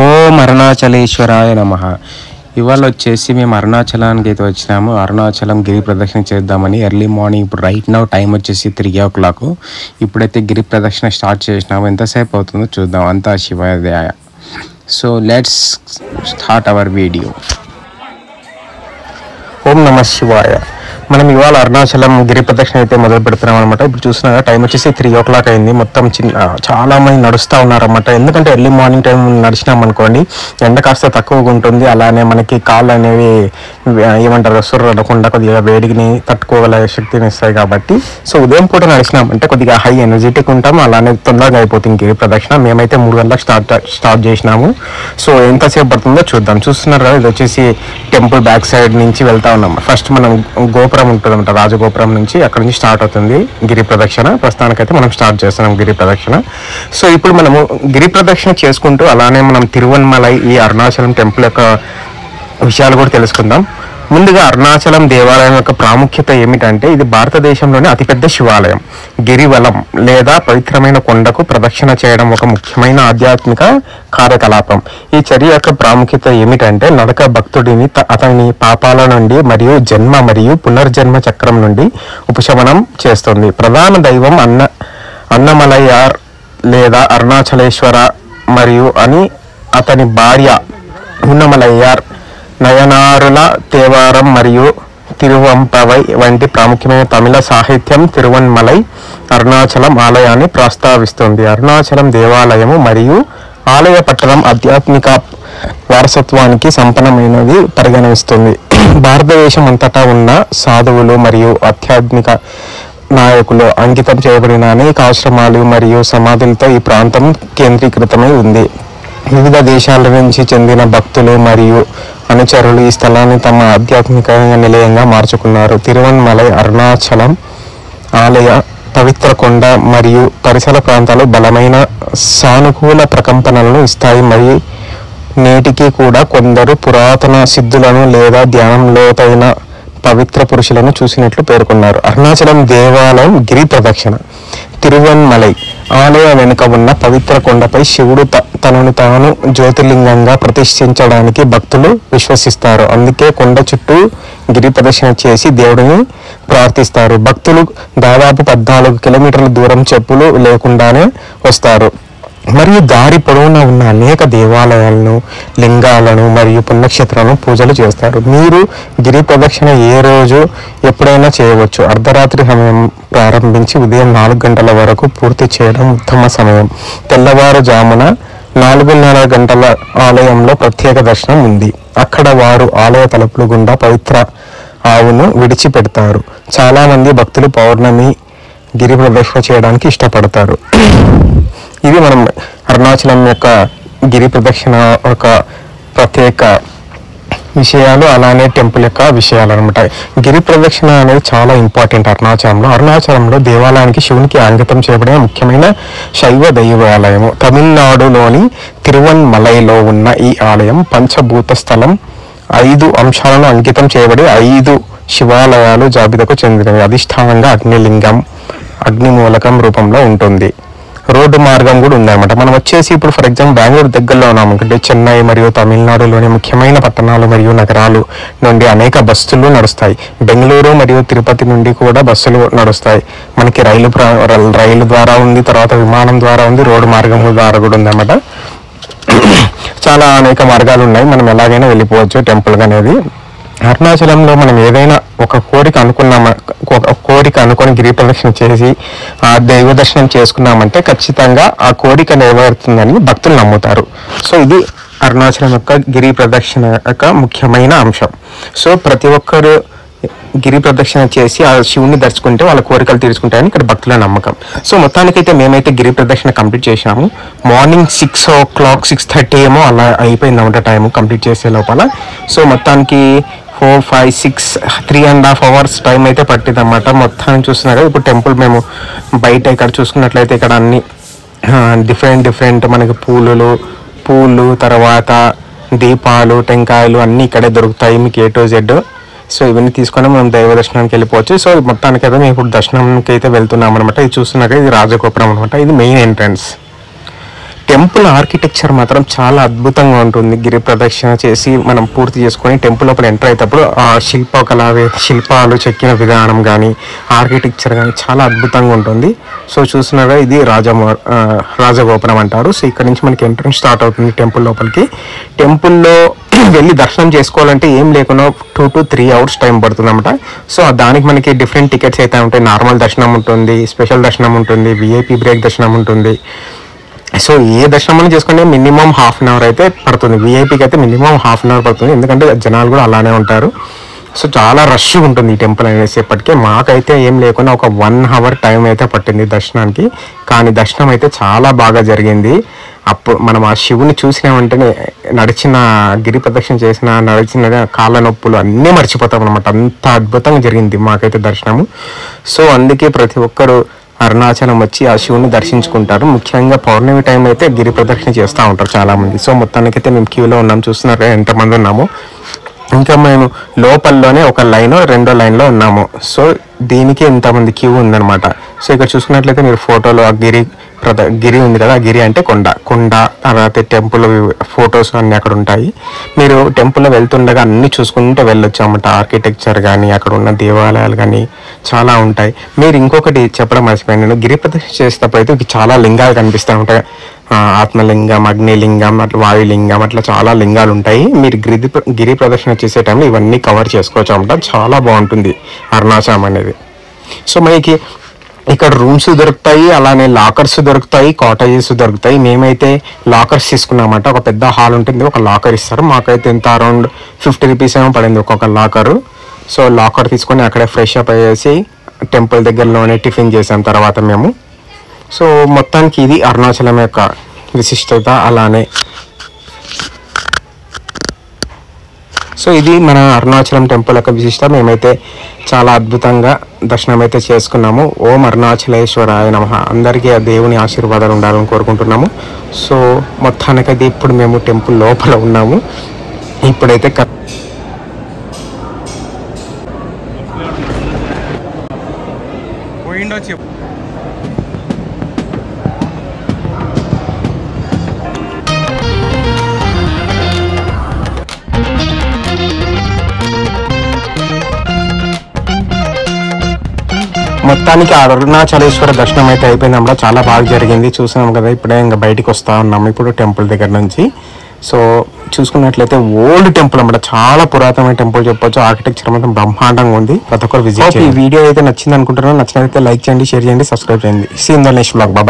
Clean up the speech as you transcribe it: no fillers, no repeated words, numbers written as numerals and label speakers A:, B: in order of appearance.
A: ఓం అరుణాచలేశ్వరాయ నమః. ఇవాళ వచ్చేసి మేము అరుణాచలానికి అయితే వచ్చినాము. అరుణాచలం గిరి ప్రదక్షిణ చేద్దామని ఎర్లీ మార్నింగ్. ఇప్పుడు రైట్ నౌ టైం వచ్చేసి 3 o'clock. ఇప్పుడైతే గిరి ప్రదక్షిణ స్టార్ట్ చేసినాము. ఎంతసేపు అవుతుందో చూద్దాం. అంతా శివాయ. So let's start our video. ఓం నమః శివాయ. మనం ఇవాళ అరుణాచలం గిరి ప్రదక్షిణ అయితే మొదలు పెడుతున్నాం అనమాట. ఇప్పుడు చూసినా టైం వచ్చేసి 3 o'clock అయింది. మొత్తం చాలా మంది నడుస్తూ ఉన్నారన్నమాట. ఎందుకంటే ఎర్లీ మార్నింగ్ టైం నడిచినాం అనుకోండి, ఎండ కాస్త తక్కువగా ఉంటుంది. అలానే మనకి కాళ్ళు అనేవి ఏమంటారు సుర్రకుండా కొద్దిగా వేడిని తట్టుకోగల శక్తిని ఇస్తాయి కాబట్టి. సో ఉదయం పూట నడిచినామంటే కొద్దిగా హై ఎనర్జెటిక్ ఉంటాం. అలానే తొందరగా అయిపోతుంది గిరి ప్రదక్షిణ. మేమైతే 3 గంటలకు స్టార్ట్ చేసినాము. సో ఎంతసేపు పడుతుందో చూద్దాం. చూస్తున్నారు కదా, ఇది వచ్చేసి టెంపుల్ బ్యాక్ సైడ్ నుంచి వెళ్తా ఉన్నాం. ఫస్ట్ మనం గోపురం ఉంటుందన్నమాట. రాజగోపురం నుంచి అక్కడ నుంచి స్టార్ట్ అవుతుంది గిరి ప్రదక్షిణ. ప్రస్తుతానికైతే మనం స్టార్ట్ చేస్తున్నాం గిరి ప్రదక్షిణ. సో ఇప్పుడు మనము గిరి ప్రదక్షిణ చేసుకుంటూ అలానే మనం తిరువన్మలై ఈ అరుణాచలం టెంపుల్ యొక్క విషయాలు కూడా తెలుసుకుందాం. ముందుగా అరుణాచలం దేవాలయం యొక్క ప్రాముఖ్యత ఏమిటంటే, ఇది భారతదేశంలోని అతిపెద్ద శివాలయం. గిరివలం లేదా పవిత్రమైన కొండకు ప్రదక్షిణ చేయడం ఒక ముఖ్యమైన ఆధ్యాత్మిక కార్యకలాపం. ఈ చర్య యొక్క ప్రాముఖ్యత ఏమిటంటే, నడక భక్తుడిని అతని పాపాల నుండి మరియు జన్మ మరియు పునర్జన్మ చక్రం నుండి ఉపశమనం చేస్తుంది. ప్రధాన దైవం అన్నమలయార్ లేదా అరుణాచలేశ్వర మరియు అతని భార్య ఉన్నమలయ్యార్. నయనారుల తేవారం మరియు తిరువంపవై వంటి ప్రాముఖ్యమైన తమిళ సాహిత్యం తిరువన్మలై అరుణాచలం ఆలయాన్ని ప్రస్తావిస్తుంది. అరుణాచలం దేవాలయము మరియు ఆలయ పట్టణం ఆధ్యాత్మిక వారసత్వానికి సంపన్నమైనది పరిగణిస్తుంది. భారతదేశం అంతటా ఉన్న సాధువులు మరియు ఆధ్యాత్మిక నాయకులు అంకితం చేయబడిన అనేక ఆశ్రమాలు మరియు సమాధులతో ఈ ప్రాంతం కేంద్రీకృతమై ఉంది. వివిధ దేశాల నుంచి చెందిన భక్తులు మరియు అనుచరులు ఈ స్థలాన్ని తమ ఆధ్యాత్మిక నిలయంగా మార్చుకున్నారు. తిరువన్మలై అరుణాచలం ఆలయ పవిత్ర కొండ మరియు పరిసర ప్రాంతాలు బలమైన సానుకూల ప్రకంపనలను ఇస్తాయి. మరియు నేటికి కూడా కొందరు పురాతన సిద్ధులను లేదా ధ్యానం లోతైన పవిత్ర పురుషులను చూసినట్లు పేర్కొన్నారు. అరుణాచలం దేవాలయం గిరి ప్రదక్షిణ. తిరువన్మలై ఆలయ వెనుక ఉన్న పవిత్ర కొండపై శివుడు తనను తాను జ్యోతిర్లింగంగా ప్రతిష్ఠించడానికి భక్తులు విశ్వసిస్తారు. అందుకే కొండ చుట్టూ గిరి ప్రదక్షిణ చేసి దేవుడిని ప్రార్థిస్తారు. భక్తులు దాదాపు 14 కిలోమీటర్ల దూరం చెప్పులు లేకుండానే వస్తారు మరియు దారి పొడవునా ఉన్న అనేక దేవాలయాలను, లింగాలను మరియు పుణ్యక్షేత్రాలను పూజలు చేస్తారు. మీరు గిరి ప్రదక్షిణ ఏ రోజు ఎప్పుడైనా చేయవచ్చు. అర్ధరాత్రి సమయం ప్రారంభించి ఉదయం 4 గంటల వరకు పూర్తి చేయడం ఉత్తమ సమయం. తెల్లవారుజామున 4:30 గంటల ఆలయంలో ప్రత్యేక దర్శనం ఉంది. అక్కడ వారు ఆలయ తలుపుల గుండా పవిత్ర ఆవును విడిచిపెడతారు. చాలామంది భక్తులు పౌర్ణమి గిరి ప్రదక్షిణ చేయడానికి ఇష్టపడతారు. ఇది మనం అరుణాచలం యొక్క గిరి ప్రదక్షిణ ఒక ప్రత్యేక విషయాలు, అలానే టెంపుల్ యొక్క విషయాలు అనమాట. గిరి ప్రదక్షిణ అనేది చాలా ఇంపార్టెంట్ అరుణాచలంలో దేవాలయానికి శివునికి అంకితం చేయబడిన ముఖ్యమైన శైవ దైవాలయము. తమిళనాడులోని తిరువన్మలైలో ఉన్న ఈ ఆలయం పంచభూత స్థలం 5 అంశాలను అంకితం చేయబడి 5 శివాలయాలు జాబితాకు చెందినవి. అధిష్టానంగా అగ్నిలింగం అగ్నిమూలకం రూపంలో ఉంటుంది. రోడ్డు మార్గం కూడా ఉందన్నమాట. మనం వచ్చేసి ఇప్పుడు ఫర్ ఎగ్జాంపుల్ బెంగళూరు దగ్గరలో ఉన్నాం అంటే చెన్నై మరియు తమిళనాడులోని ముఖ్యమైన పట్టణాలు మరియు నగరాలు నుండి అనేక బస్సులు నడుస్తాయి. బెంగళూరు మరియు తిరుపతి నుండి కూడా బస్సులు నడుస్తాయి. మనకి రైలు ద్వారా ఉంది, తర్వాత విమానం ద్వారా ఉంది, రోడ్డు మార్గం ద్వారా కూడా ఉందన్నమాట. చాలా అనేక మార్గాలు ఉన్నాయి. మనం ఎలాగైనా వెళ్ళిపోవచ్చు టెంపుల్ అనేది. అరుణాచలంలో మనం ఏదైనా ఒక కోరిక అనుకొని గిరి ప్రదక్షిణ చేసి ఆ దైవ దర్శనం చేసుకున్నామంటే ఖచ్చితంగా ఆ కోరిక నెరవేరుతుందని భక్తులు నమ్ముతారు. సో ఇది అరుణాచలం యొక్క గిరి ప్రదక్షిణ యొక్క ముఖ్యమైన అంశం. సో ప్రతి ఒక్కరు గిరి ప్రదక్షిణ చేసి ఆ శివుని దర్శించుకుంటే వాళ్ళ కోరికలు తీర్చుకుంటాయని ఇక్కడ భక్తుల నమ్మకం. సో మొత్తానికైతే మేమైతే గిరి ప్రదక్షిణ కంప్లీట్ చేసినాము. మార్నింగ్ 6 o'clock 6:30 ఏమో అలా అయిపోయింది అన్నమాట టైం కంప్లీట్ చేసే లోపల. సో మొత్తానికి 4, 5, 6 3.5 hours టైం అయితే పట్టింది అన్నమాట. మొత్తాన్ని చూస్తున్నారు ఇప్పుడు టెంపుల్ మేము బయట ఇక్కడ చూసుకున్నట్లయితే ఇక్కడ అన్ని డిఫరెంట్ మనకి పూలు తర్వాత దీపాలు, టెంకాయలు అన్నీ ఇక్కడే దొరుకుతాయి మీకు A to Z. సో ఇవన్నీ తీసుకొని మనం దైవ దర్శనానికి వెళ్ళిపోవచ్చు. సో మొత్తానికైతే మేము ఇప్పుడు దర్శనంకి అయితే వెళ్తున్నాం అనమాట. ఇది చూస్తున్నాక ఇది రాజగోపురం అనమాట. ఇది మెయిన్ ఎంట్రన్స్. టెంపుల్ ఆర్కిటెక్చర్ మాత్రం చాలా అద్భుతంగా ఉంటుంది. గిరి ప్రదక్షిణ చేసి మనం పూర్తి చేసుకొని టెంపుల్ లోపల ఎంటర్ అయ్యేటప్పుడు ఆ శిల్పాలు చెక్కిన విధానం కానీ ఆర్కిటెక్చర్ కానీ చాలా అద్భుతంగా ఉంటుంది. సో చూస్తున్నారా, ఇది రాజగోపురం అంటారు. సో ఇక్కడ నుంచి మనకి ఎంట్రన్స్ స్టార్ట్ అవుతుంది టెంపుల్ లోపలికి. టెంపుల్లో వెళ్ళి దర్శనం చేసుకోవాలంటే ఏం లేకుండా 2 to 3 hours టైం పడుతుంది అనమాట. సో దానికి మనకి డిఫరెంట్ టికెట్స్ అయితే ఉంటాయి. నార్మల్ దర్శనం ఉంటుంది, స్పెషల్ దర్శనం ఉంటుంది, విఐపి బ్రేక్ దర్శనం ఉంటుంది. సో ఏ దర్శనం చేసుకుంటే మినిమం 1/2 hour అయితే పడుతుంది. విఐపికి అయితే మినిమం 1/2 hour పడుతుంది, ఎందుకంటే జనాలు కూడా అలానే ఉంటారు. సో చాలా రష్ ఉంటుంది ఈ టెంపుల్ అనేసేపటికే. మాకైతే ఏం లేకుండా ఒక 1 hour టైం అయితే పట్టింది దర్శనానికి. కానీ దర్శనం అయితే చాలా బాగా జరిగింది. అప్పుడు మనం ఆ శివుని చూసిన వెంటనే గిరి ప్రదక్షిణ నడిచిన కాళ్ళ నొప్పులు అన్నీ మర్చిపోతాం అనమాట. అంత అద్భుతంగా జరిగింది మాకైతే దర్శనము. సో అందుకే ప్రతి ఒక్కరు అరుణాచలం వచ్చి ఆ శివుని దర్శించుకుంటారు. ముఖ్యంగా పౌర్ణమి టైం అయితే గిరి ప్రదక్షిణ చేస్తూ ఉంటారు చాలామంది. సో మొత్తానికైతే మేము క్యూలో ఉన్నాం, చూస్తున్నారు ఎంతమంది ఉన్నాము. ఇంకా మేము లోపల్లోనే ఒక లైన్ 2వ లైన్లో ఉన్నాము. సో దీనికి ఇంతమంది క్యూ ఉందన్నమాట. సో ఇక్కడ చూసుకున్నట్లయితే మీరు ఫోటోలో ఆ గిరి ఉంది కదా, గిరి అంటే కొండ తర్వాత టెంపుల్ ఫొటోస్ అన్నీ అక్కడ ఉంటాయి. మీరు టెంపుల్లో వెళ్తుండగా అన్నీ చూసుకుంటే వెళ్ళొచ్చు అన్నమాట. ఆర్కిటెక్చర్ కానీ అక్కడ ఉన్న దేవాలయాలు కానీ చాలా ఉంటాయి. మీరు ఇంకొకటి చెప్పడం మర్చిపోయాను, నేను గిరి ప్రదక్షిణ చేసేటప్పుడు అయితే చాలా లింగాలు కనిపిస్తూ ఉంటాయి. ఆత్మలింగం, అగ్నిలింగం, అట్లా వాయులింగం, అట్లా చాలా లింగాలు ఉంటాయి. మీరు గిరి ప్రదక్షిణ చేసే టైంలో ఇవన్నీ కవర్ చేసుకోవచ్చు అన్నమాట. చాలా బాగుంటుంది అరుణాచలం అనేది. సో మనకి ఇక్కడ రూమ్స్ దొరుకుతాయి, అలానే లాకర్స్ దొరుకుతాయి, కాటేజెస్ దొరుకుతాయి. మేమైతే లాకర్స్ తీసుకున్నామంట. ఒక పెద్ద హాల్ ఉంటుంది, ఒక లాకర్ ఇస్తారు. మాకైతే ఎంత అరౌండ్ 50 rupees ఏమో పడింది ఒక్కొక్క లాకరు. సో లాకర్ తీసుకొని అక్కడే ఫ్రెష్ అప్ అయ్యేసి టెంపుల్ దగ్గరలోనే టిఫిన్ చేసాం తర్వాత మేము. సో మొత్తానికి ఇది అరుణాచలం యొక్క విశిష్టత. అలానే సో ఇది మన అరుణాచలం టెంపుల్ యొక్క విశిష్టత. మేమైతే చాలా అద్భుతంగా దర్శనం అయితే చేసుకున్నాము. ఓం అరుణాచలేశ్వరాయ నమః. అందరికీ ఆ దేవుని ఆశీర్వాదాలు ఉండాలని కోరుకుంటున్నాము. సో మొత్తానికైతే ఇప్పుడు మేము టెంపుల్ లోపల ఉన్నాము. ఇప్పుడైతే మొత్తానికి అరుణాచలేశ్వర దర్శనం అయితే అయిపోయింది అన్నమాట. చాలా బాగా జరిగింది. చూసినాం కదా, ఇప్పుడే ఇంకా బయటికి వస్తా ఉన్నాము ఇప్పుడు టెంపుల్ దగ్గర నుంచి. సో చూసుకున్నట్లయితే ఓల్డ్ టెంపుల్ అన్నమాట, చాలా పురాతనమైన టెంపుల్ చెప్పొచ్చు. ఆర్కిటెక్చర్ మాత్రం బ్రహ్మాండంగా ఉంది. ప్రతి ఒక్కరు విజిట్ చేయండి. ఈ వీడియో అయితే నచ్చింది అనుకుంటున్నాను. నచ్చినట్లయితే లైక్ చేయండి, షేర్ చేయండి, సబ్స్క్రైబ్ చేయండి. See in the next vlog. Bye.